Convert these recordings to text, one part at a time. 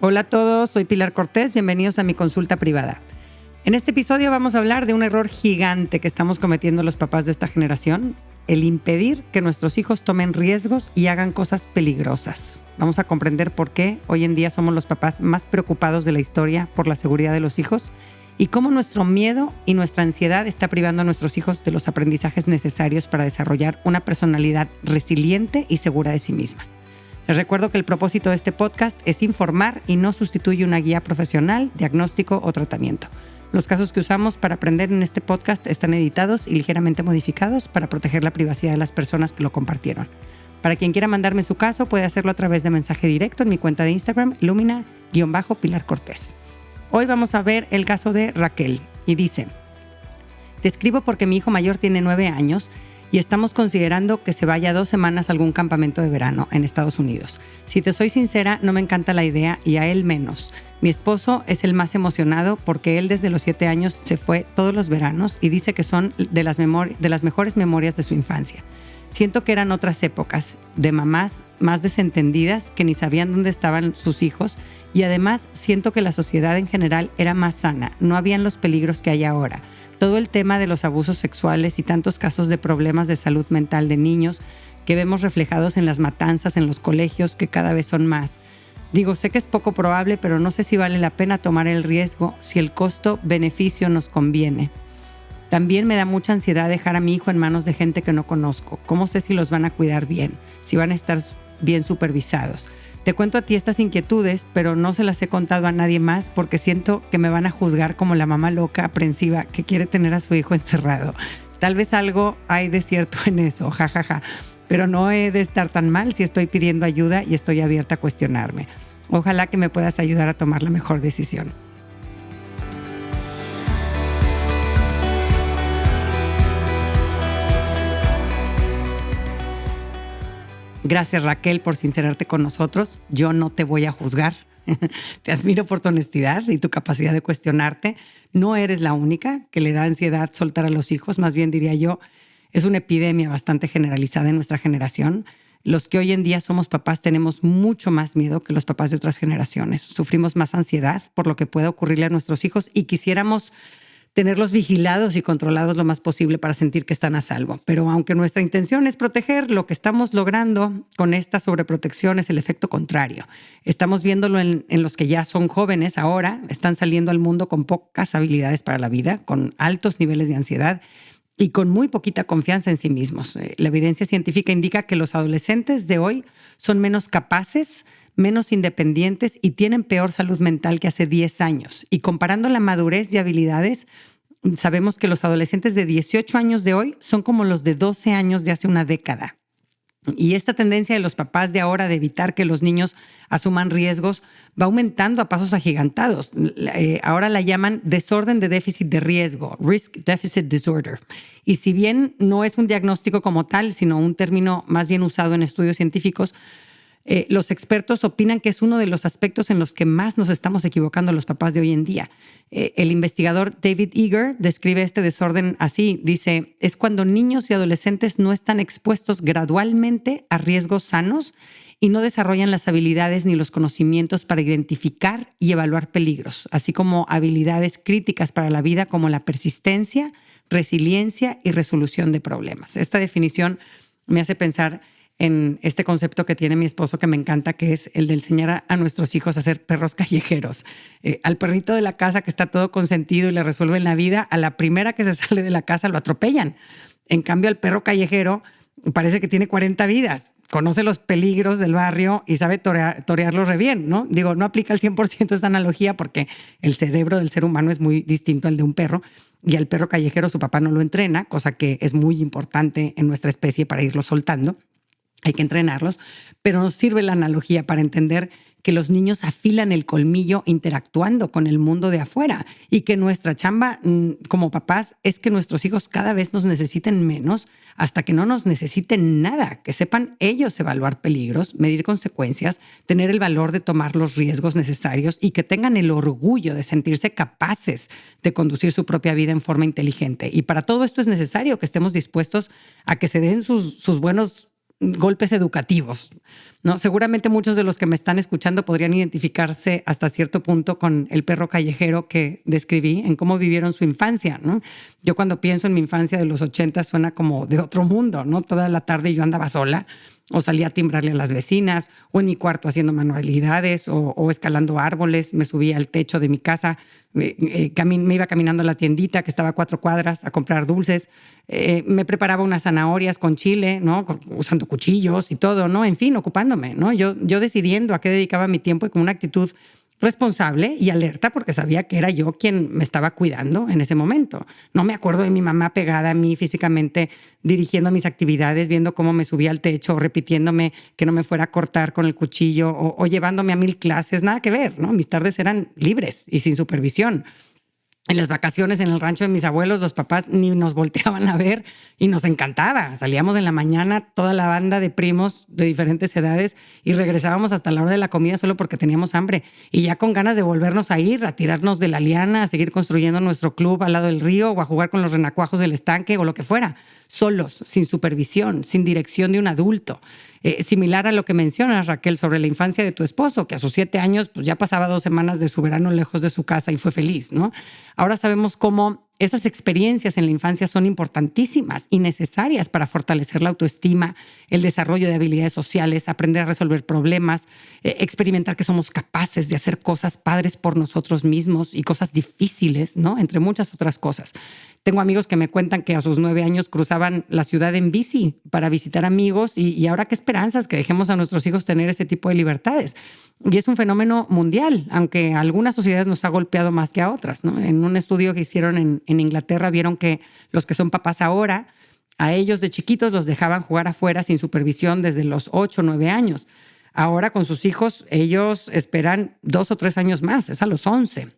Hola a todos, soy Pilar Cortés, bienvenidos a mi consulta privada. En este episodio vamos a hablar de un error gigante que estamos cometiendo los papás de esta generación, el impedir que nuestros hijos tomen riesgos y hagan cosas peligrosas. Vamos a comprender por qué hoy en día somos los papás más preocupados de la historia por la seguridad de los hijos y cómo nuestro miedo y nuestra ansiedad está privando a nuestros hijos de los aprendizajes necesarios para desarrollar una personalidad resiliente y segura de sí misma. Les recuerdo que el propósito de este podcast es informar y no sustituye una guía profesional, diagnóstico o tratamiento. Los casos que usamos para aprender en este podcast están editados y ligeramente modificados para proteger la privacidad de las personas que lo compartieron. Para quien quiera mandarme su caso, puede hacerlo a través de mensaje directo en mi cuenta de Instagram, Lumina_Pilar Cortés. Hoy vamos a ver el caso de Raquel y dice: te escribo porque mi hijo mayor tiene 9 años y estamos considerando que se vaya 2 semanas a algún campamento de verano en Estados Unidos. Si te soy sincera, no me encanta la idea y a él menos. Mi esposo es el más emocionado porque él desde los 7 años se fue todos los veranos y dice que son de las mejores memorias de su infancia. Siento que eran otras épocas, de mamás más desentendidas que ni sabían dónde estaban sus hijos, y además siento que la sociedad en general era más sana, no habían los peligros que hay ahora. Todo el tema de los abusos sexuales y tantos casos de problemas de salud mental de niños que vemos reflejados en las matanzas en los colegios, que cada vez son más. Digo, sé que es poco probable, pero no sé si vale la pena tomar el riesgo si el costo-beneficio nos conviene. También me da mucha ansiedad dejar a mi hijo en manos de gente que no conozco. ¿Cómo sé si los van a cuidar bien? Si van a estar bien supervisados. Te cuento a ti estas inquietudes, pero no se las he contado a nadie más porque siento que me van a juzgar como la mamá loca, aprensiva, que quiere tener a su hijo encerrado. Tal vez algo hay de cierto en eso, jajaja. Pero no he de estar tan mal si estoy pidiendo ayuda y estoy abierta a cuestionarme. Ojalá que me puedas ayudar a tomar la mejor decisión. Gracias, Raquel, por sincerarte con nosotros. Yo no te voy a juzgar. Te admiro por tu honestidad y tu capacidad de cuestionarte. No eres la única que le da ansiedad soltar a los hijos. Más bien, diría yo, es una epidemia bastante generalizada en nuestra generación. Los que hoy en día somos papás tenemos mucho más miedo que los papás de otras generaciones. Sufrimos más ansiedad por lo que pueda ocurrirle a nuestros hijos y quisiéramos tenerlos vigilados y controlados lo más posible para sentir que están a salvo. Pero aunque nuestra intención es proteger, lo que estamos logrando con esta sobreprotección es el efecto contrario. Estamos viéndolo en los que ya son jóvenes ahora, están saliendo al mundo con pocas habilidades para la vida, con altos niveles de ansiedad y con muy poquita confianza en sí mismos. La evidencia científica indica que los adolescentes de hoy son menos capaces, menos independientes y tienen peor salud mental que hace 10 años. Y comparando la madurez y habilidades, sabemos que los adolescentes de 18 años de hoy son como los de 12 años de hace una década. Y esta tendencia de los papás de ahora de evitar que los niños asuman riesgos va aumentando a pasos agigantados. Ahora la llaman desorden de déficit de riesgo, Risk Deficit Disorder. Y si bien no es un diagnóstico como tal, sino un término más bien usado en estudios científicos, los expertos opinan que es uno de los aspectos en los que más nos estamos equivocando los papás de hoy en día. El investigador David Eager describe este desorden así. Dice, es cuando niños y adolescentes no están expuestos gradualmente a riesgos sanos y no desarrollan las habilidades ni los conocimientos para identificar y evaluar peligros, así como habilidades críticas para la vida como la persistencia, resiliencia y resolución de problemas. Esta definición me hace pensar en este concepto que tiene mi esposo que me encanta, que es el de enseñar a nuestros hijos a ser perros callejeros. Al perrito de la casa que está todo consentido y le resuelven la vida, a la primera que se sale de la casa lo atropellan. En cambio, al perro callejero parece que tiene 40 vidas, conoce los peligros del barrio y sabe torearlos re bien, ¿no? Digo, no aplica al 100% esta analogía porque el cerebro del ser humano es muy distinto al de un perro y al perro callejero su papá no lo entrena, cosa que es muy importante en nuestra especie para irlo soltando. Hay que entrenarlos, pero nos sirve la analogía para entender que los niños afilan el colmillo interactuando con el mundo de afuera y que nuestra chamba como papás es que nuestros hijos cada vez nos necesiten menos hasta que no nos necesiten nada, que sepan ellos evaluar peligros, medir consecuencias, tener el valor de tomar los riesgos necesarios y que tengan el orgullo de sentirse capaces de conducir su propia vida en forma inteligente. Y para todo esto es necesario que estemos dispuestos a que se den sus buenos golpes educativos, ¿no? Seguramente muchos de los que me están escuchando podrían identificarse hasta cierto punto con el perro callejero que describí, en cómo vivieron su infancia, ¿no? Yo cuando pienso en mi infancia de los 80 suena como de otro mundo, ¿no? Toda la tarde yo andaba sola o salía a timbrarle a las vecinas o en mi cuarto haciendo manualidades o escalando árboles, me subía al techo de mi casa, me iba caminando a la tiendita que estaba a 4 cuadras a comprar dulces, me preparaba unas zanahorias con chile, ¿no? Usando cuchillos y todo, ¿no? En fin, ocupándome, ¿no? Yo decidiendo a qué dedicaba mi tiempo y con una actitud responsable y alerta porque sabía que era yo quien me estaba cuidando en ese momento. No me acuerdo de mi mamá pegada a mí físicamente, dirigiendo mis actividades, viendo cómo me subía al techo, repitiéndome que no me fuera a cortar con el cuchillo o llevándome a 1000 clases, nada que ver, ¿no? Mis tardes eran libres y sin supervisión. En las vacaciones en el rancho de mis abuelos, los papás ni nos volteaban a ver y nos encantaba. Salíamos en la mañana, toda la banda de primos de diferentes edades y regresábamos hasta la hora de la comida solo porque teníamos hambre. Y ya con ganas de volvernos a ir, a tirarnos de la liana, a seguir construyendo nuestro club al lado del río o a jugar con los renacuajos del estanque o lo que fuera. Solos, sin supervisión, sin dirección de un adulto. Similar a lo que mencionas, Raquel, sobre la infancia de tu esposo, que a sus 7 años pues, ya pasaba 2 semanas de su verano lejos de su casa y fue feliz, ¿no? Ahora sabemos cómo esas experiencias en la infancia son importantísimas y necesarias para fortalecer la autoestima, el desarrollo de habilidades sociales, aprender a resolver problemas, experimentar que somos capaces de hacer cosas padres por nosotros mismos y cosas difíciles, ¿no? Entre muchas otras cosas. Tengo amigos que me cuentan que a sus 9 años cruzaban la ciudad en bici para visitar amigos y ahora qué esperanzas que dejemos a nuestros hijos tener ese tipo de libertades. Y es un fenómeno mundial, aunque a algunas sociedades nos ha golpeado más que a otras, ¿no? En un estudio que hicieron en Inglaterra vieron que los que son papás ahora, a ellos de chiquitos los dejaban jugar afuera sin supervisión desde los 8 o 9 años. Ahora con sus hijos ellos esperan 2 o 3 años más, es a los 11.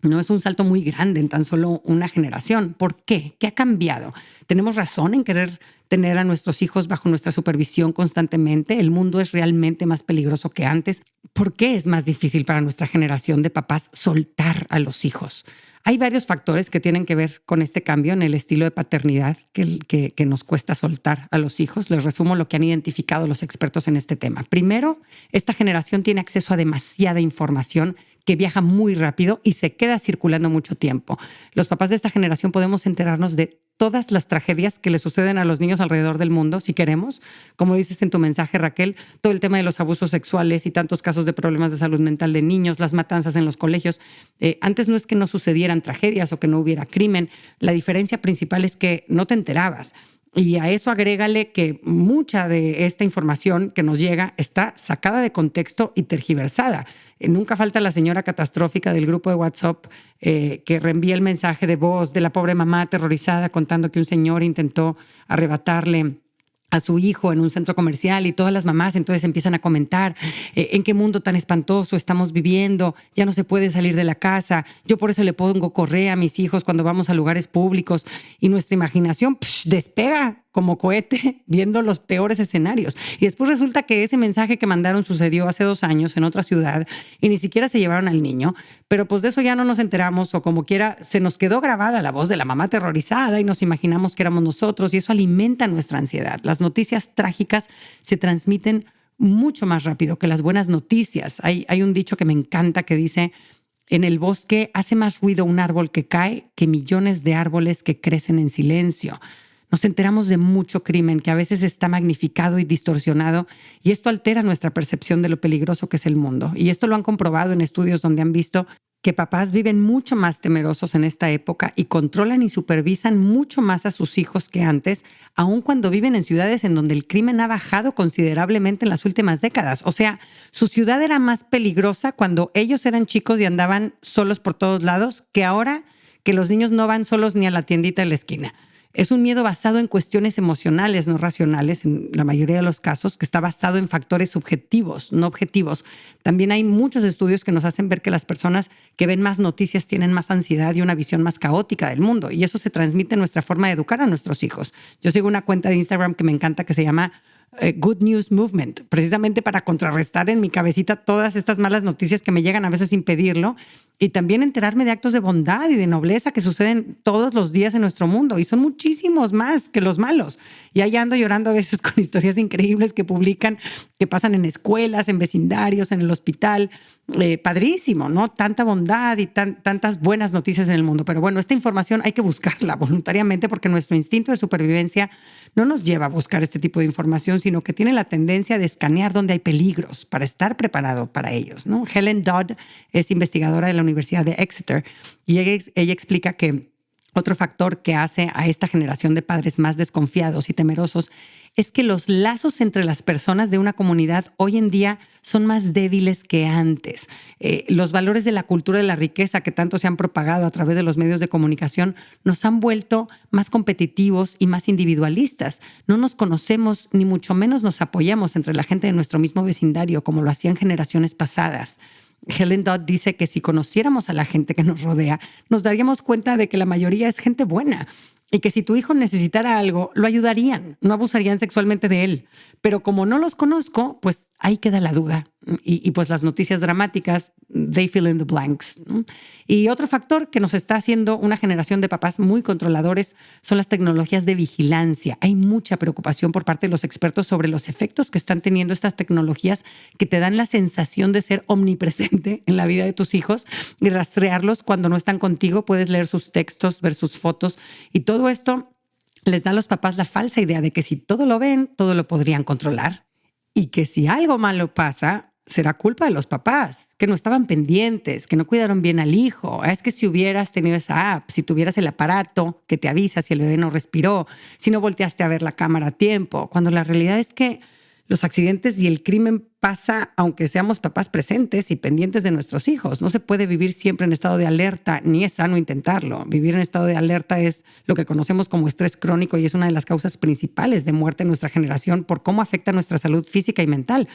No es un salto muy grande en tan solo una generación. ¿Por qué? ¿Qué ha cambiado? ¿Tenemos razón en querer tener a nuestros hijos bajo nuestra supervisión constantemente? ¿El mundo es realmente más peligroso que antes? ¿Por qué es más difícil para nuestra generación de papás soltar a los hijos? Hay varios factores que tienen que ver con este cambio en el estilo de paternidad que nos cuesta soltar a los hijos. Les resumo lo que han identificado los expertos en este tema. Primero, esta generación tiene acceso a demasiada información que viaja muy rápido y se queda circulando mucho tiempo. Los papás de esta generación podemos enterarnos de todas las tragedias que le suceden a los niños alrededor del mundo, si queremos. Como dices en tu mensaje, Raquel, todo el tema de los abusos sexuales y tantos casos de problemas de salud mental de niños, las matanzas en los colegios. Antes no es que no sucedieran tragedias o que no hubiera crimen. La diferencia principal es que no te enterabas. Y a eso agrégale que mucha de esta información que nos llega está sacada de contexto y tergiversada. Nunca falta la señora catastrófica del grupo de WhatsApp que reenvía el mensaje de voz de la pobre mamá aterrorizada contando que un señor intentó arrebatarle a su hijo en un centro comercial y todas las mamás entonces empiezan a comentar en qué mundo tan espantoso estamos viviendo, ya no se puede salir de la casa, yo por eso le pongo correa a mis hijos cuando vamos a lugares públicos y nuestra imaginación despega como cohete viendo los peores escenarios. Y después resulta que ese mensaje que mandaron sucedió hace 2 años en otra ciudad y ni siquiera se llevaron al niño, pero pues de eso ya no nos enteramos o como quiera se nos quedó grabada la voz de la mamá aterrorizada y nos imaginamos que éramos nosotros y eso alimenta nuestra ansiedad. Las noticias trágicas se transmiten mucho más rápido que las buenas noticias. Hay un dicho que me encanta que dice: en el bosque hace más ruido un árbol que cae que millones de árboles que crecen en silencio. Nos enteramos de mucho crimen que a veces está magnificado y distorsionado y esto altera nuestra percepción de lo peligroso que es el mundo. Y esto lo han comprobado en estudios donde han visto que papás viven mucho más temerosos en esta época y controlan y supervisan mucho más a sus hijos que antes, aun cuando viven en ciudades en donde el crimen ha bajado considerablemente en las últimas décadas. O sea, su ciudad era más peligrosa cuando ellos eran chicos y andaban solos por todos lados que ahora que los niños no van solos ni a la tiendita de la esquina. Es un miedo basado en cuestiones emocionales, no racionales, en la mayoría de los casos, que está basado en factores subjetivos, no objetivos. También hay muchos estudios que nos hacen ver que las personas que ven más noticias tienen más ansiedad y una visión más caótica del mundo. Y eso se transmite en nuestra forma de educar a nuestros hijos. Yo sigo una cuenta de Instagram que me encanta que se llama Good News Movement, precisamente para contrarrestar en mi cabecita todas estas malas noticias que me llegan a veces sin pedirlo, y también enterarme de actos de bondad y de nobleza que suceden todos los días en nuestro mundo, y son muchísimos más que los malos. Y ahí ando llorando a veces con historias increíbles que publican, que pasan en escuelas, en vecindarios, en el hospital. Padrísimo, ¿no? Tanta bondad y tantas buenas noticias en el mundo. Pero bueno, esta información hay que buscarla voluntariamente porque nuestro instinto de supervivencia no nos lleva a buscar este tipo de información, sino que tiene la tendencia de escanear dónde hay peligros para estar preparado para ellos, ¿no? Helen Dodd es investigadora de la Universidad de Exeter y ella explica que otro factor que hace a esta generación de padres más desconfiados y temerosos es que los lazos entre las personas de una comunidad hoy en día son más débiles que antes. Los valores de la cultura de la riqueza que tanto se han propagado a través de los medios de comunicación nos han vuelto más competitivos y más individualistas. No nos conocemos ni mucho menos nos apoyamos entre la gente de nuestro mismo vecindario como lo hacían generaciones pasadas. Helen Dodd dice que si conociéramos a la gente que nos rodea, nos daríamos cuenta de que la mayoría es gente buena y que si tu hijo necesitara algo, lo ayudarían, no abusarían sexualmente de él. Pero como no los conozco, pues ahí queda la duda. Y pues las noticias dramáticas, they fill in the blanks, ¿no? Y otro factor que nos está haciendo una generación de papás muy controladores son las tecnologías de vigilancia. Hay mucha preocupación por parte de los expertos sobre los efectos que están teniendo estas tecnologías que te dan la sensación de ser omnipresente en la vida de tus hijos y rastrearlos cuando no están contigo. Puedes leer sus textos, ver sus fotos y todo esto les da a los papás la falsa idea de que si todo lo ven, todo lo podrían controlar y que si algo malo pasa, será culpa de los papás, que no estaban pendientes, que no cuidaron bien al hijo. Es que si hubieras tenido esa app, si tuvieras el aparato que te avisa si el bebé no respiró, si no volteaste a ver la cámara a tiempo, cuando la realidad es que los accidentes y el crimen pasa aunque seamos papás presentes y pendientes de nuestros hijos. No se puede vivir siempre en estado de alerta, ni es sano intentarlo. Vivir en estado de alerta es lo que conocemos como estrés crónico y es una de las causas principales de muerte en nuestra generación por cómo afecta nuestra salud física y mental.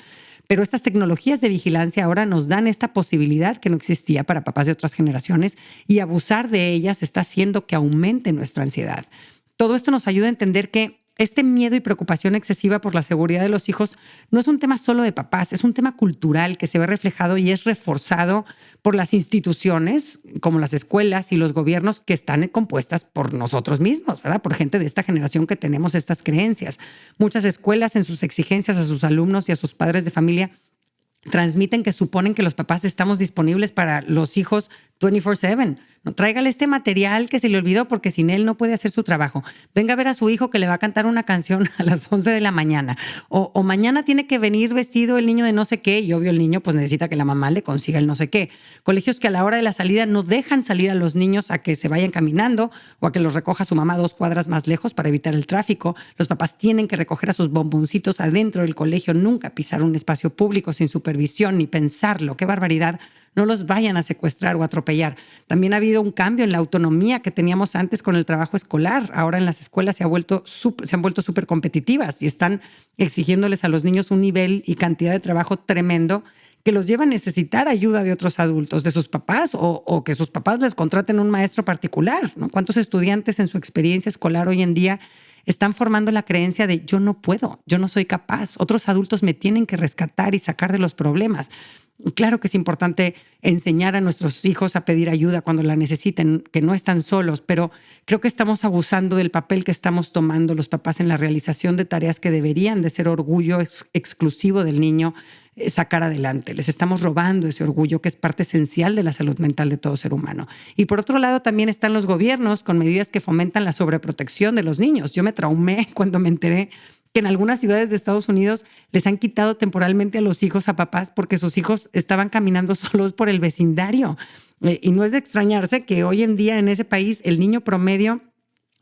Pero estas tecnologías de vigilancia ahora nos dan esta posibilidad que no existía para papás de otras generaciones y abusar de ellas está haciendo que aumente nuestra ansiedad. Todo esto nos ayuda a entender que este miedo y preocupación excesiva por la seguridad de los hijos no es un tema solo de papás, es un tema cultural que se ve reflejado y es reforzado por las instituciones como las escuelas y los gobiernos que están compuestas por nosotros mismos, ¿verdad? Por gente de esta generación que tenemos estas creencias. Muchas escuelas en sus exigencias a sus alumnos y a sus padres de familia transmiten que suponen que los papás estamos disponibles para los hijos 24/7. No, tráigale este material que se le olvidó porque sin él no puede hacer su trabajo. Venga a ver a su hijo que le va a cantar una canción a las 11 de la mañana. O mañana tiene que venir vestido el niño de no sé qué y obvio el niño pues necesita que la mamá le consiga el no sé qué. Colegios que a la hora de la salida no dejan salir a los niños a que se vayan caminando o a que los recoja su mamá 2 cuadras más lejos para evitar el tráfico. Los papás tienen que recoger a sus bomboncitos adentro del colegio, nunca pisar un espacio público sin supervisión ni pensarlo. ¡Qué barbaridad! No los vayan a secuestrar o atropellar. También ha habido un cambio en la autonomía que teníamos antes con el trabajo escolar. Ahora en las escuelas se han vuelto súper competitivas y están exigiéndoles a los niños un nivel y cantidad de trabajo tremendo que los lleva a necesitar ayuda de otros adultos, de sus papás o que sus papás les contraten un maestro particular, ¿no? ¿Cuántos estudiantes en su experiencia escolar hoy en día están formando la creencia de yo no puedo, yo no soy capaz, otros adultos me tienen que rescatar y sacar de los problemas? Claro que es importante enseñar a nuestros hijos a pedir ayuda cuando la necesiten, que no están solos, pero creo que estamos abusando del papel que estamos tomando los papás en la realización de tareas que deberían de ser orgullo exclusivo del niño sacar adelante. Les estamos robando ese orgullo que es parte esencial de la salud mental de todo ser humano. Y por otro lado también están los gobiernos con medidas que fomentan la sobreprotección de los niños. Yo me traumé cuando me enteré que en algunas ciudades de Estados Unidos les han quitado temporalmente a los hijos a papás porque sus hijos estaban caminando solos por el vecindario. Y no es de extrañarse que hoy en día en ese país el niño promedio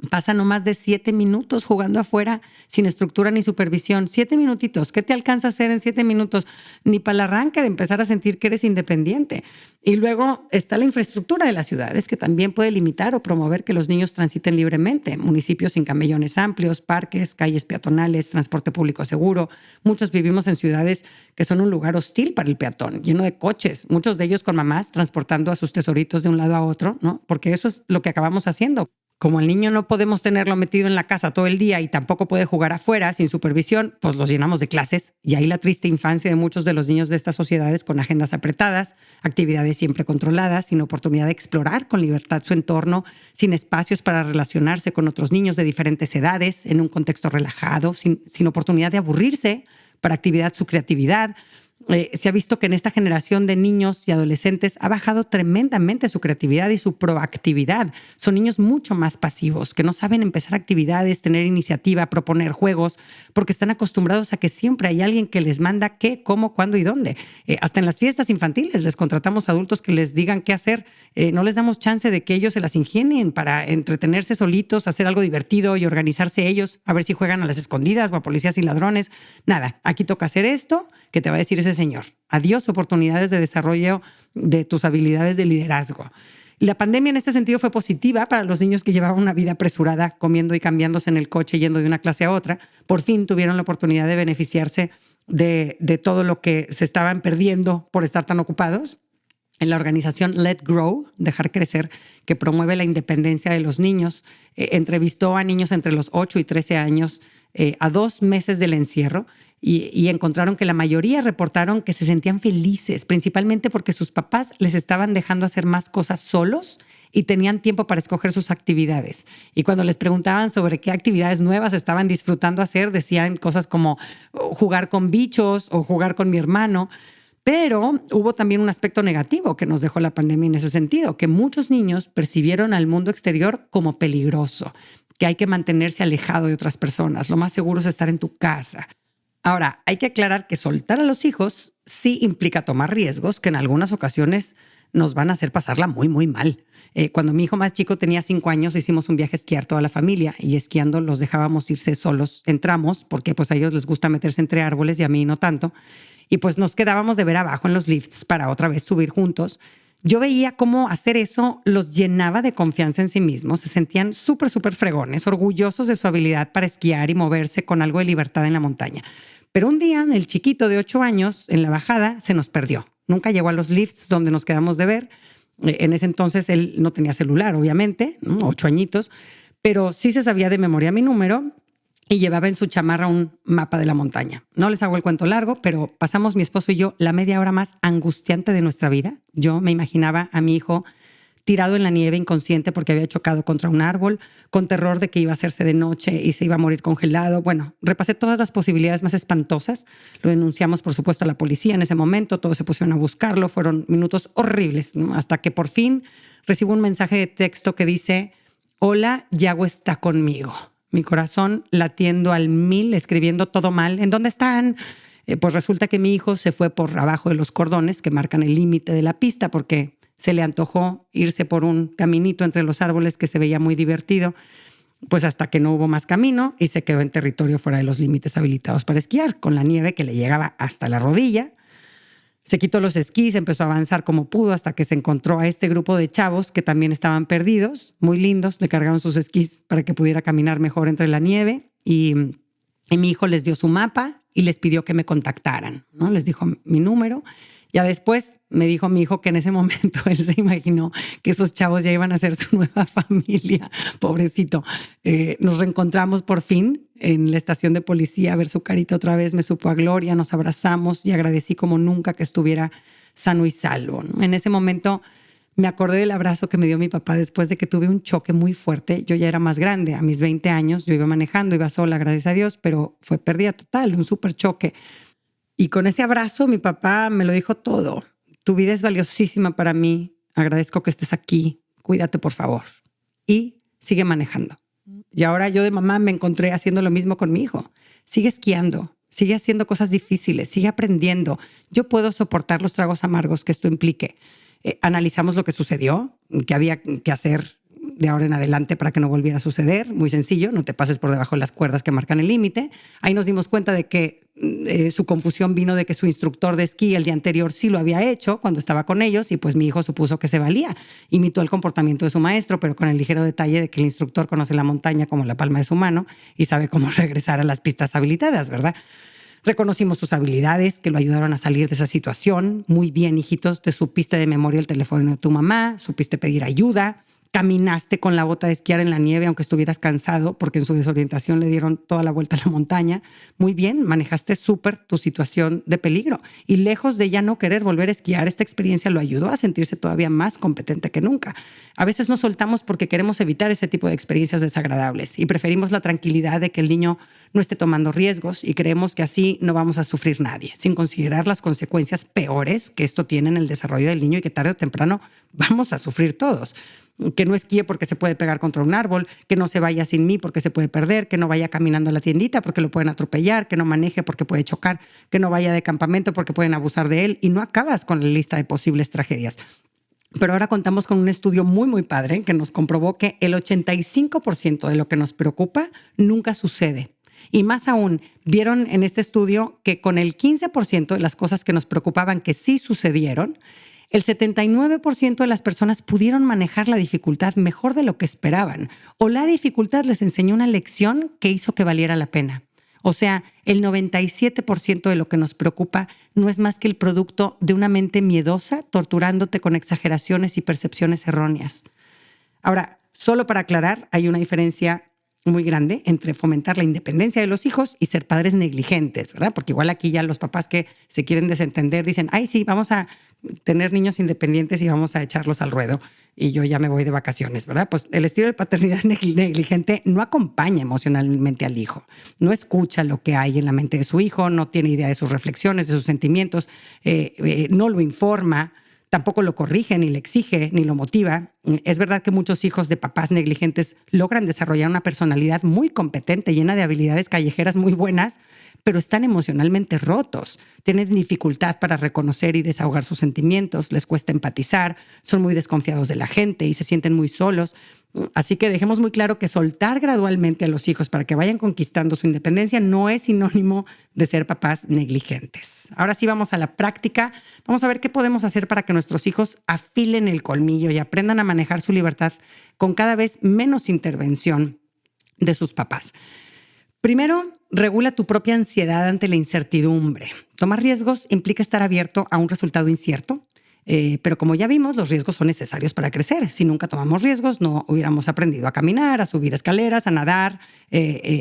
pasa no más de 7 minutos jugando afuera sin estructura ni supervisión. 7 minutitos. ¿Qué te alcanza a hacer en 7 minutos? Ni para el arranque de empezar a sentir que eres independiente. Y luego está la infraestructura de las ciudades que también puede limitar o promover que los niños transiten libremente. Municipios sin camellones amplios, parques, calles peatonales, transporte público seguro. Muchos vivimos en ciudades que son un lugar hostil para el peatón, lleno de coches. Muchos de ellos con mamás transportando a sus tesoritos de un lado a otro, ¿no? Porque eso es lo que acabamos haciendo. Como el niño no podemos tenerlo metido en la casa todo el día y tampoco puede jugar afuera sin supervisión, pues los llenamos de clases. Y ahí la triste infancia de muchos de los niños de estas sociedades con agendas apretadas, actividades siempre controladas, sin oportunidad de explorar con libertad su entorno, sin espacios para relacionarse con otros niños de diferentes edades, en un contexto relajado, sin oportunidad de aburrirse para actividad su creatividad. Se ha visto que en esta generación de niños y adolescentes ha bajado tremendamente su creatividad y su proactividad. Son niños mucho más pasivos, que no saben empezar actividades, tener iniciativa, proponer juegos, porque están acostumbrados a que siempre hay alguien que les manda qué, cómo, cuándo y dónde. Hasta en las fiestas infantiles les contratamos adultos que les digan qué hacer. No les damos chance de que ellos se las ingenien para entretenerse solitos, hacer algo divertido y organizarse ellos, a ver si juegan a las escondidas o a policías y ladrones. Nada, aquí toca hacer esto que te va a decir ese señor. Adiós oportunidades de desarrollo de tus habilidades de liderazgo. La pandemia en este sentido fue positiva para los niños que llevaban una vida apresurada, comiendo y cambiándose en el coche, yendo de una clase a otra. Por fin tuvieron la oportunidad de beneficiarse de todo lo que se estaban perdiendo por estar tan ocupados. En la organización Let Grow, Dejar Crecer, que promueve la independencia de los niños, entrevistó a niños entre los 8 y 13 años a 2 meses del encierro y encontraron que la mayoría reportaron que se sentían felices, principalmente porque sus papás les estaban dejando hacer más cosas solos y tenían tiempo para escoger sus actividades. Y cuando les preguntaban sobre qué actividades nuevas estaban disfrutando hacer, decían cosas como jugar con bichos o jugar con mi hermano. Pero hubo también un aspecto negativo que nos dejó la pandemia en ese sentido, que muchos niños percibieron al mundo exterior como peligroso, que hay que mantenerse alejado de otras personas. Lo más seguro es estar en tu casa. Ahora, hay que aclarar que soltar a los hijos sí implica tomar riesgos que en algunas ocasiones nos van a hacer pasarla muy, muy mal. Cuando mi hijo más chico tenía 5 años, hicimos un viaje a esquiar toda la familia y esquiando los dejábamos irse solos en tramos porque pues a ellos les gusta meterse entre árboles y a mí no tanto. Y pues nos quedábamos de ver abajo en los lifts para otra vez subir juntos. Yo veía cómo hacer eso los llenaba de confianza en sí mismos. Se sentían súper, súper fregones, orgullosos de su habilidad para esquiar y moverse con algo de libertad en la montaña. Pero un día, el chiquito de 8 años, en la bajada, se nos perdió. Nunca llegó a los lifts donde nos quedamos de ver. En ese entonces él no tenía celular, obviamente, ¿no? 8 añitos, pero sí se sabía de memoria mi número y llevaba en su chamarra un mapa de la montaña. No les hago el cuento largo, pero pasamos mi esposo y yo la media hora más angustiante de nuestra vida. Yo me imaginaba a mi hijo tirado en la nieve inconsciente porque había chocado contra un árbol, con terror de que iba a hacerse de noche y se iba a morir congelado. Bueno, repasé todas las posibilidades más espantosas. Lo denunciamos, por supuesto, a la policía en ese momento. Todos se pusieron a buscarlo. Fueron minutos horribles, ¿no? Hasta que por fin recibo un mensaje de texto que dice: hola, Yago está conmigo. Mi corazón latiendo al 1000, escribiendo todo mal. ¿En dónde están? Pues resulta que mi hijo se fue por abajo de los cordones que marcan el límite de la pista porque se le antojó irse por un caminito entre los árboles que se veía muy divertido, pues hasta que no hubo más camino y se quedó en territorio fuera de los límites habilitados para esquiar, con la nieve que le llegaba hasta la rodilla. Se quitó los esquís, empezó a avanzar como pudo hasta que se encontró a este grupo de chavos que también estaban perdidos, muy lindos. Le cargaron sus esquís para que pudiera caminar mejor entre la nieve y mi hijo les dio su mapa y les pidió que me contactaran, ¿no? Les dijo mi número. Ya después me dijo mi hijo que en ese momento él se imaginó que esos chavos ya iban a ser su nueva familia. Pobrecito. Nos reencontramos por fin en la estación de policía a ver su carita otra vez. Me supo a gloria, nos abrazamos y agradecí como nunca que estuviera sano y salvo, ¿no? En ese momento me acordé del abrazo que me dio mi papá después de que tuve un choque muy fuerte. Yo ya era más grande, a mis 20 años. Yo iba manejando, iba sola, gracias a Dios, pero fue pérdida total, un súper choque. Y con ese abrazo mi papá me lo dijo todo. Tu vida es valiosísima para mí. Agradezco que estés aquí. Cuídate, por favor. Y sigue manejando. Y ahora yo de mamá me encontré haciendo lo mismo con mi hijo. Sigue esquiando, sigue haciendo cosas difíciles, sigue aprendiendo. Yo puedo soportar los tragos amargos que esto implique. Analizamos lo que sucedió, qué había que hacer de ahora en adelante para que no volviera a suceder. Muy sencillo, no te pases por debajo de las cuerdas que marcan el límite. Ahí nos dimos cuenta de que su confusión vino de que su instructor de esquí el día anterior sí lo había hecho cuando estaba con ellos y pues mi hijo supuso que se valía. Imitó el comportamiento de su maestro, pero con el ligero detalle de que el instructor conoce la montaña como la palma de su mano y sabe cómo regresar a las pistas habilitadas, ¿verdad? Reconocimos sus habilidades que lo ayudaron a salir de esa situación. Muy bien, hijitos, te supiste de memoria el teléfono de tu mamá, supiste pedir ayuda, caminaste con la bota de esquiar en la nieve aunque estuvieras cansado porque en su desorientación le dieron toda la vuelta a la montaña. Muy bien, manejaste súper tu situación de peligro y lejos de ya no querer volver a esquiar, esta experiencia lo ayudó a sentirse todavía más competente que nunca. A veces nos soltamos porque queremos evitar ese tipo de experiencias desagradables y preferimos la tranquilidad de que el niño no esté tomando riesgos y creemos que así no vamos a sufrir nadie, sin considerar las consecuencias peores que esto tiene en el desarrollo del niño y que tarde o temprano vamos a sufrir todos. Que no esquíe porque se puede pegar contra un árbol, que no se vaya sin mí porque se puede perder, que no vaya caminando a la tiendita porque lo pueden atropellar, que no maneje porque puede chocar, que no vaya de campamento porque pueden abusar de él y no acabas con la lista de posibles tragedias. Pero ahora contamos con un estudio muy, muy padre que nos comprobó que el 85% de lo que nos preocupa nunca sucede. Y más aún, vieron en este estudio que con el 15% de las cosas que nos preocupaban que sí sucedieron, el 79% de las personas pudieron manejar la dificultad mejor de lo que esperaban, o la dificultad les enseñó una lección que hizo que valiera la pena. O sea, el 97% de lo que nos preocupa no es más que el producto de una mente miedosa torturándote con exageraciones y percepciones erróneas. Ahora, solo para aclarar, hay una diferencia muy grande entre fomentar la independencia de los hijos y ser padres negligentes, ¿verdad? Porque igual aquí ya los papás que se quieren desentender dicen, ay, sí, vamos a tener niños independientes y vamos a echarlos al ruedo y yo ya me voy de vacaciones, ¿verdad? Pues el estilo de paternidad negligente no acompaña emocionalmente al hijo, no escucha lo que hay en la mente de su hijo, no tiene idea de sus reflexiones, de sus sentimientos, no lo informa, tampoco lo corrige, ni le exige, ni lo motiva. Es verdad que muchos hijos de papás negligentes logran desarrollar una personalidad muy competente, llena de habilidades callejeras muy buenas, pero están emocionalmente rotos. Tienen dificultad para reconocer y desahogar sus sentimientos, les cuesta empatizar, son muy desconfiados de la gente y se sienten muy solos. Así que dejemos muy claro que soltar gradualmente a los hijos para que vayan conquistando su independencia no es sinónimo de ser papás negligentes. Ahora sí vamos a la práctica. Vamos a ver qué podemos hacer para que nuestros hijos afilen el colmillo y aprendan a manejar su libertad con cada vez menos intervención de sus papás. Primero, regula tu propia ansiedad ante la incertidumbre. Tomar riesgos implica estar abierto a un resultado incierto. Pero como ya vimos, los riesgos son necesarios para crecer. Si nunca tomamos riesgos, no hubiéramos aprendido a caminar, a subir escaleras, a nadar,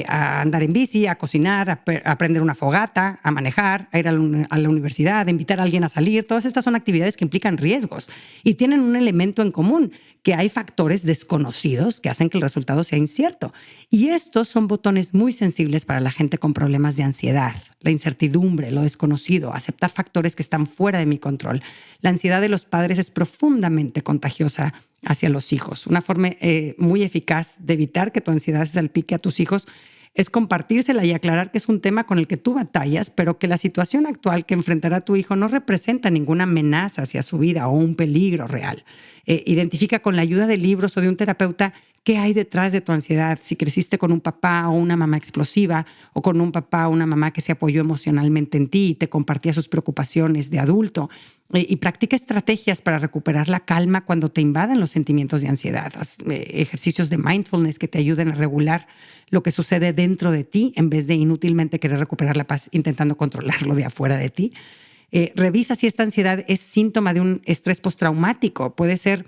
a andar en bici, a cocinar, a aprender una fogata, a manejar, a ir a la universidad, a invitar a alguien a salir. Todas estas son actividades que implican riesgos y tienen un elemento en común, que hay factores desconocidos que hacen que el resultado sea incierto. Y estos son botones muy sensibles para la gente con problemas de ansiedad, la incertidumbre, lo desconocido, aceptar factores que están fuera de mi control. La ansiedad de los padres es profundamente contagiosa hacia los hijos. Una forma muy eficaz de evitar que tu ansiedad se salpique a tus hijos es compartírsela y aclarar que es un tema con el que tú batallas, pero que la situación actual que enfrentará tu hijo no representa ninguna amenaza hacia su vida o un peligro real. Identifica con la ayuda de libros o de un terapeuta qué hay detrás de tu ansiedad, si creciste con un papá o una mamá explosiva o con un papá o una mamá que se apoyó emocionalmente en ti y te compartía sus preocupaciones de adulto. Y practica estrategias para recuperar la calma cuando te invadan los sentimientos de ansiedad. Haz ejercicios de mindfulness que te ayuden a regular lo que sucede dentro de ti en vez de inútilmente querer recuperar la paz intentando controlarlo de afuera de ti. Revisa si esta ansiedad es síntoma de un estrés postraumático. Puede ser,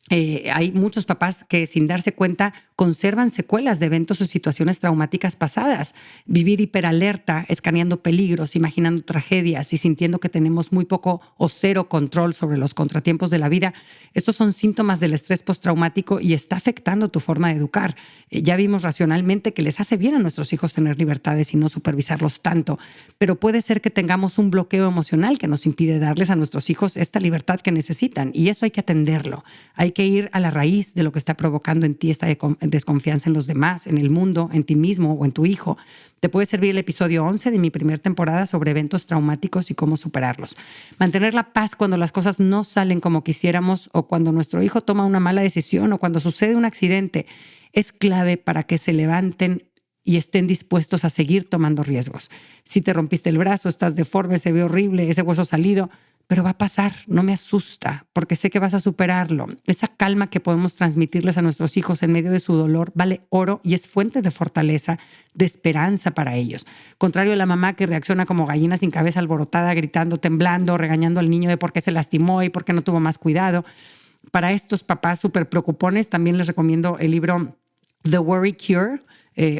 hay muchos papás que sin darse cuenta conservan secuelas de eventos o situaciones traumáticas pasadas. Vivir hiperalerta, escaneando peligros, imaginando tragedias y sintiendo que tenemos muy poco o cero control sobre los contratiempos de la vida. Estos son síntomas del estrés postraumático y está afectando tu forma de educar. Ya vimos racionalmente que les hace bien a nuestros hijos tener libertades y no supervisarlos tanto, pero puede ser que tengamos un bloqueo emocional que nos impide darles a nuestros hijos esta libertad que necesitan y eso hay que atenderlo. Hay que ir a la raíz de lo que está provocando en ti esta desconfianza en los demás, en el mundo, en ti mismo o en tu hijo. Te puede servir el episodio 11 de mi primera temporada sobre eventos traumáticos y cómo superarlos. Mantener la paz cuando las cosas no salen como quisiéramos o cuando nuestro hijo toma una mala decisión o cuando sucede un accidente es clave para que se levanten y estén dispuestos a seguir tomando riesgos. Si te rompiste el brazo, estás deforme, se ve horrible, ese hueso salido, pero va a pasar, no me asusta, porque sé que vas a superarlo. Esa calma que podemos transmitirles a nuestros hijos en medio de su dolor vale oro y es fuente de fortaleza, de esperanza para ellos. Contrario a la mamá que reacciona como gallina sin cabeza alborotada, gritando, temblando, regañando al niño de por qué se lastimó y por qué no tuvo más cuidado. Para estos papás súper preocupones, también les recomiendo el libro The Worry Cure,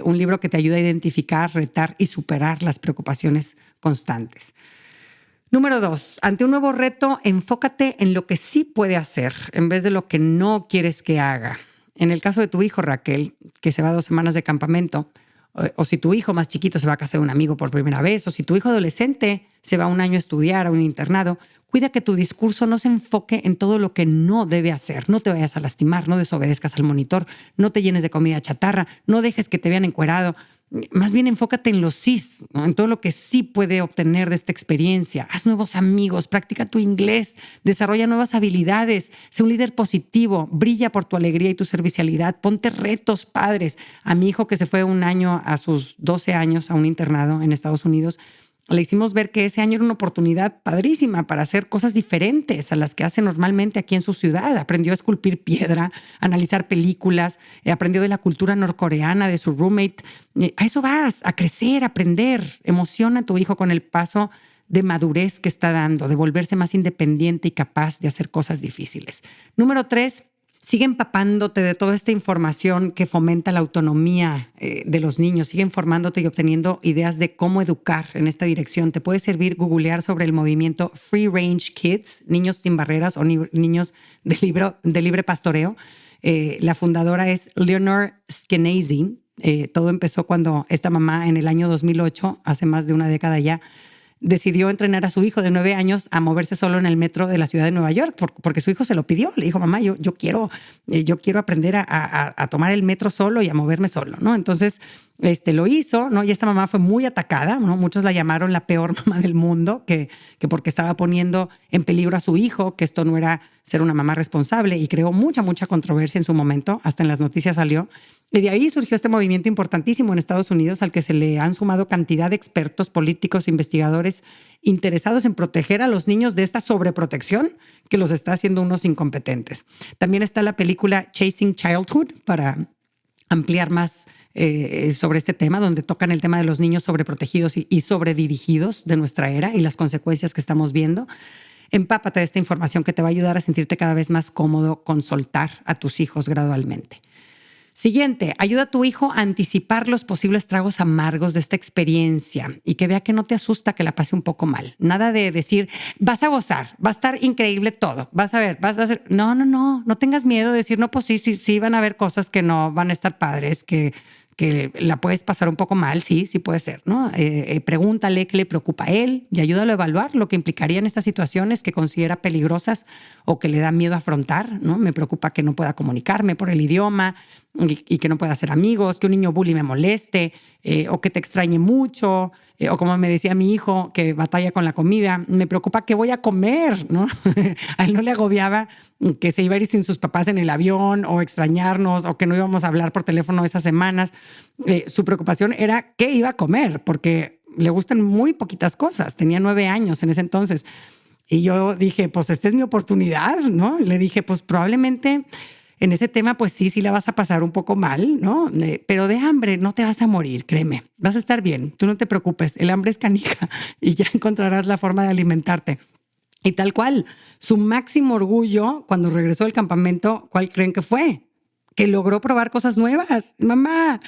un libro que te ayuda a identificar, retar y superar las preocupaciones constantes. Número 2, ante un nuevo reto, enfócate en lo que sí puede hacer en vez de lo que no quieres que haga. En el caso de tu hijo, Raquel, que se va 2 semanas de campamento, o si tu hijo más chiquito se va a casa de un amigo por primera vez, o si tu hijo adolescente se va 1 año a estudiar a un internado, cuida que tu discurso no se enfoque en todo lo que no debe hacer. No te vayas a lastimar, no desobedezcas al monitor, no te llenes de comida chatarra, no dejes que te vean encuerado. Más bien enfócate en los sís, ¿no? En todo lo que sí puede obtener de esta experiencia. Haz nuevos amigos, practica tu inglés, desarrolla nuevas habilidades, sé un líder positivo, brilla por tu alegría y tu servicialidad, ponte retos padres. A mi hijo que se fue 1 año a sus 12 años a un internado en Estados Unidos, le hicimos ver que ese año era una oportunidad padrísima para hacer cosas diferentes a las que hace normalmente aquí en su ciudad. Aprendió a esculpir piedra, a analizar películas, aprendió de la cultura norcoreana, de su roommate. A eso vas, a crecer, a aprender. Emociona a tu hijo con el paso de madurez que está dando, de volverse más independiente y capaz de hacer cosas difíciles. Número 3, sigue empapándote de toda esta información que fomenta la autonomía de los niños. Sigue informándote y obteniendo ideas de cómo educar en esta dirección. Te puede servir googlear sobre el movimiento Free Range Kids, niños sin barreras o niños de libre pastoreo. La fundadora es Leonor Skenazy. Todo empezó cuando esta mamá en el año 2008, hace más de una década ya, decidió entrenar a su hijo de 9 años a moverse solo en el metro de la ciudad de Nueva York, porque su hijo se lo pidió. Le dijo, mamá, yo quiero aprender a tomar el metro solo y a moverme solo, ¿no? Entonces, lo hizo, ¿no? Y esta mamá fue muy atacada, ¿no? Muchos la llamaron la peor mamá del mundo, que porque estaba poniendo en peligro a su hijo, que esto no era ser una mamá responsable, y creó mucha controversia en su momento, hasta en las noticias salió. Y de ahí surgió este movimiento importantísimo en Estados Unidos al que se le han sumado cantidad de expertos, políticos, investigadores interesados en proteger a los niños de esta sobreprotección que los está haciendo unos incompetentes. También está la película Chasing Childhood para ampliar más sobre este tema, donde tocan el tema de los niños sobreprotegidos y sobredirigidos de nuestra era y las consecuencias que estamos viendo. Empápate de esta información que te va a ayudar a sentirte cada vez más cómodo con soltar a tus hijos gradualmente. Siguiente, ayuda a tu hijo a anticipar los posibles tragos amargos de esta experiencia y que vea que no te asusta que la pase un poco mal. Nada de decir, vas a gozar, va a estar increíble todo, vas a ver, vas a hacer... No tengas miedo de decir, no, pues sí van a haber cosas que no van a estar padres, que la puedes pasar un poco mal, sí puede ser, ¿no? Pregúntale qué le preocupa a él y ayúdalo a evaluar lo que implicarían estas situaciones que considera peligrosas o que le da miedo afrontar, ¿no? Me preocupa que no pueda comunicarme por el idioma y que no pueda hacer amigos, que un niño bully me moleste o que te extrañe mucho o como me decía mi hijo que batalla con la comida, me preocupa qué voy a comer, ¿no? A él no le agobiaba que se iba a ir sin sus papás en el avión o extrañarnos o que no íbamos a hablar por teléfono esas semanas. Su preocupación era qué iba a comer porque le gustan muy poquitas cosas. Tenía 9 años en ese entonces. Y yo dije, pues esta es mi oportunidad, ¿no? Le dije, pues probablemente en ese tema, pues sí la vas a pasar un poco mal, ¿no? Pero de hambre no te vas a morir, créeme. Vas a estar bien, tú no te preocupes. El hambre es canija y ya encontrarás la forma de alimentarte. Y tal cual, su máximo orgullo cuando regresó del campamento, ¿cuál creen que fue? Que logró probar cosas nuevas. Mamá,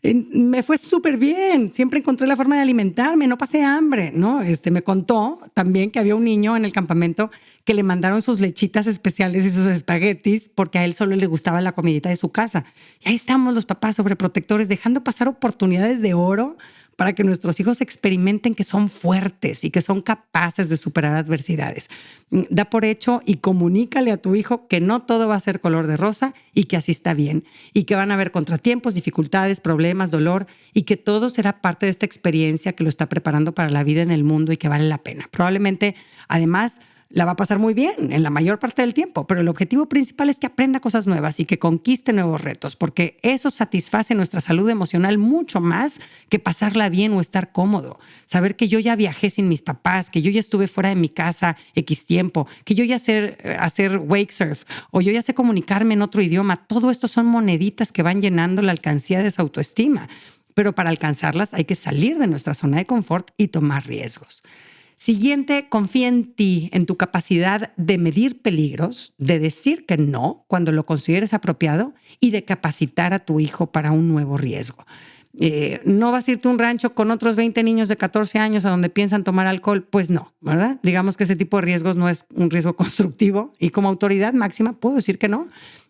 me fue súper bien. Siempre encontré la forma de alimentarme, no pasé hambre, ¿no? Me contó también que había un niño en el campamento que le mandaron sus lechitas especiales y sus espaguetis porque a él solo le gustaba la comidita de su casa. Y ahí estamos los papás sobreprotectores dejando pasar oportunidades de oro para que nuestros hijos experimenten que son fuertes y que son capaces de superar adversidades. Da por hecho y comunícale a tu hijo que no todo va a ser color de rosa y que así está bien y que van a haber contratiempos, dificultades, problemas, dolor y que todo será parte de esta experiencia que lo está preparando para la vida en el mundo y que vale la pena. Probablemente, además, la va a pasar muy bien en la mayor parte del tiempo, pero el objetivo principal es que aprenda cosas nuevas y que conquiste nuevos retos, porque eso satisface nuestra salud emocional mucho más que pasarla bien o estar cómodo. Saber que yo ya viajé sin mis papás, que yo ya estuve fuera de mi casa X tiempo, que yo ya sé hacer wake surf o yo ya sé comunicarme en otro idioma, todo esto son moneditas que van llenando la alcancía de su autoestima. Pero para alcanzarlas hay que salir de nuestra zona de confort y tomar riesgos. Siguiente, confía en ti, en tu capacidad de medir peligros, de decir que no cuando lo consideres apropiado y de capacitar a tu hijo para un nuevo riesgo. ¿No vas a irte a un rancho con otros 20 niños de 14 años a donde piensan tomar alcohol? Pues no, ¿verdad? Digamos que ese tipo de riesgos no es un riesgo constructivo y como autoridad máxima puedo decir que no.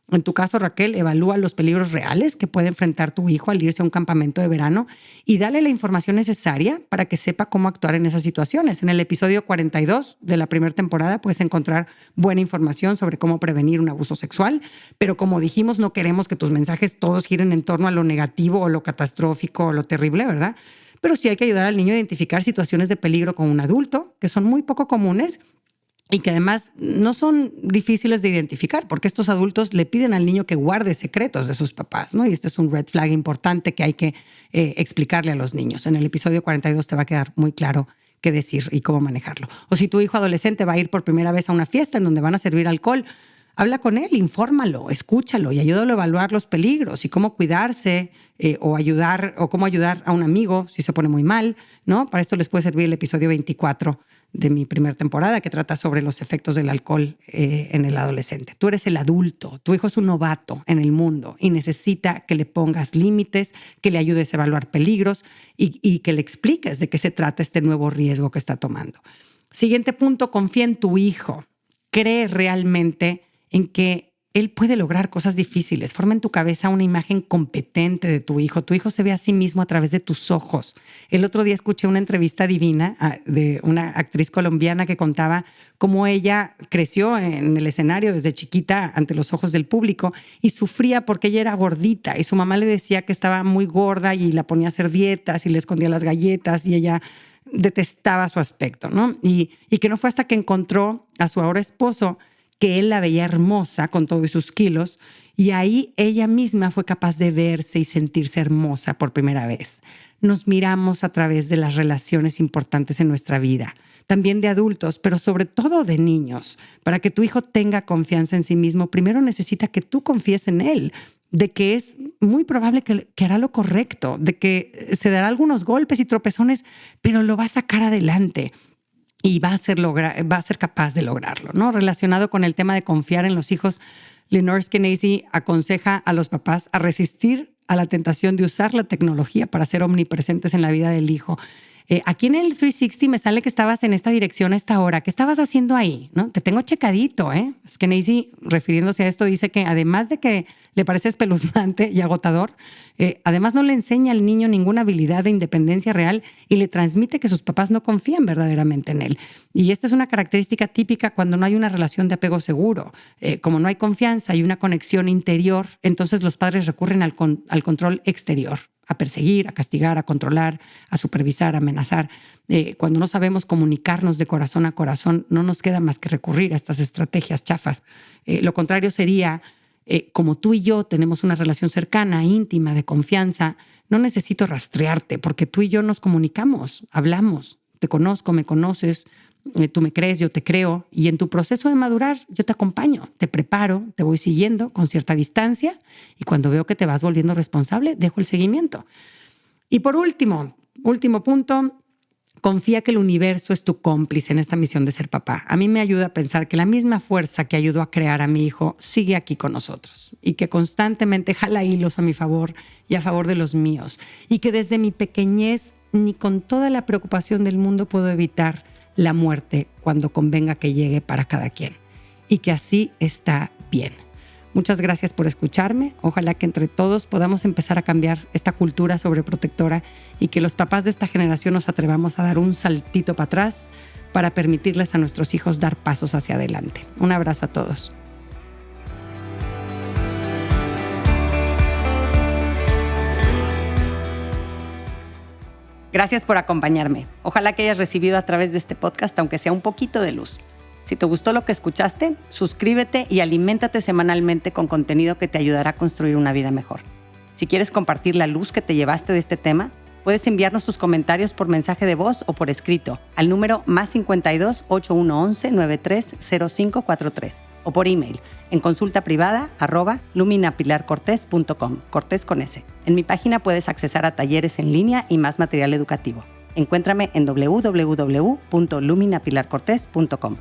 En tu caso, Raquel, evalúa los peligros reales que puede enfrentar tu hijo al irse a un campamento de verano y dale la información necesaria para que sepa cómo actuar en esas situaciones. En el episodio 42 de la primera temporada puedes encontrar buena información sobre cómo prevenir un abuso sexual, pero como dijimos, no queremos que tus mensajes todos giren en torno a lo negativo o lo catastrófico o lo terrible, ¿verdad? Pero sí hay que ayudar al niño a identificar situaciones de peligro con un adulto, que son muy poco comunes, y que además no son difíciles de identificar, porque estos adultos le piden al niño que guarde secretos de sus papás, ¿no? Y este es un red flag importante que hay que explicarle a los niños. En el episodio 42 te va a quedar muy claro qué decir y cómo manejarlo. O si tu hijo adolescente va a ir por primera vez a una fiesta en donde van a servir alcohol, habla con él, infórmalo, escúchalo y ayúdalo a evaluar los peligros y cómo cuidarse o cómo ayudar a un amigo si se pone muy mal, ¿no? Para esto les puede servir el episodio 24 de mi primera temporada, que trata sobre los efectos del alcohol en el adolescente. Tú eres el adulto, tu hijo es un novato en el mundo y necesita que le pongas límites, que le ayudes a evaluar peligros y que le expliques de qué se trata este nuevo riesgo que está tomando. Siguiente punto, confía en tu hijo. Cree realmente en que él puede lograr cosas difíciles. Forma en tu cabeza una imagen competente de tu hijo. Tu hijo se ve a sí mismo a través de tus ojos. El otro día escuché una entrevista divina de una actriz colombiana que contaba cómo ella creció en el escenario desde chiquita ante los ojos del público y sufría porque ella era gordita y su mamá le decía que estaba muy gorda y la ponía a hacer dietas y le escondía las galletas y ella detestaba su aspecto, ¿no? Y que no fue hasta que encontró a su ahora esposo que él la veía hermosa con todos sus kilos y ahí ella misma fue capaz de verse y sentirse hermosa por primera vez. Nos miramos a través de las relaciones importantes en nuestra vida, también de adultos, pero sobre todo de niños. Para que tu hijo tenga confianza en sí mismo, primero necesita que tú confíes en él, de que es muy probable que hará lo correcto, de que se dará algunos golpes y tropezones, pero lo va a sacar adelante. Y va a ser capaz de lograrlo, ¿no? Relacionado con el tema de confiar en los hijos, Lenore Skenazy aconseja a los papás a resistir a la tentación de usar la tecnología para ser omnipresentes en la vida del hijo. Aquí en el 360 me sale que estabas en esta dirección a esta hora. ¿Qué estabas haciendo ahí? ¿No? Te tengo checadito, ¿eh? Skenazy, refiriéndose a esto, dice que además de que le parece espeluznante y agotador, además no le enseña al niño ninguna habilidad de independencia real y le transmite que sus papás no confían verdaderamente en él. Y esta es una característica típica cuando no hay una relación de apego seguro. Como no hay confianza y una conexión interior, entonces los padres recurren al control exterior, a perseguir, a castigar, a controlar, a supervisar, a amenazar. Cuando no sabemos comunicarnos de corazón a corazón, no nos queda más que recurrir a estas estrategias chafas. Lo contrario sería, como tú y yo tenemos una relación cercana, íntima, de confianza, no necesito rastrearte porque tú y yo nos comunicamos, hablamos, te conozco, me conoces, tú me crees, yo te creo y en tu proceso de madurar yo te acompaño, te preparo, te voy siguiendo con cierta distancia y cuando veo que te vas volviendo responsable, dejo el seguimiento. Y por último punto, confía que el universo es tu cómplice en esta misión de ser papá. A mí me ayuda a pensar que la misma fuerza que ayudó a crear a mi hijo sigue aquí con nosotros y que constantemente jala hilos a mi favor y a favor de los míos y que desde mi pequeñez ni con toda la preocupación del mundo puedo evitar la muerte cuando convenga que llegue para cada quien y que así está bien. Muchas gracias por escucharme. Ojalá que entre todos podamos empezar a cambiar esta cultura sobreprotectora y que los papás de esta generación nos atrevamos a dar un saltito para atrás para permitirles a nuestros hijos dar pasos hacia adelante. Un abrazo a todos. Gracias por acompañarme. Ojalá que hayas recibido a través de este podcast, aunque sea un poquito de luz. Si te gustó lo que escuchaste, suscríbete y aliméntate semanalmente con contenido que te ayudará a construir una vida mejor. Si quieres compartir la luz que te llevaste de este tema, puedes enviarnos tus comentarios por mensaje de voz o por escrito al número +52 8111 930543 o por email en consulta privada @luminapilarcortez.com, Cortés con S. En mi página puedes accesar a talleres en línea y más material educativo. Encuéntrame en www.luminapilarcortés.com.